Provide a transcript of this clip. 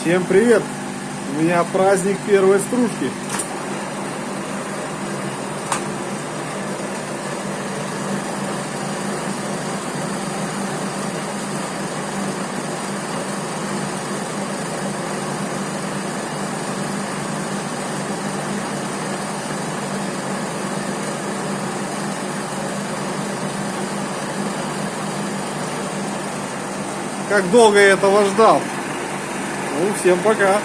Всем привет! У меня праздник первой стружки. Как долго я этого ждал. Ну, всем пока.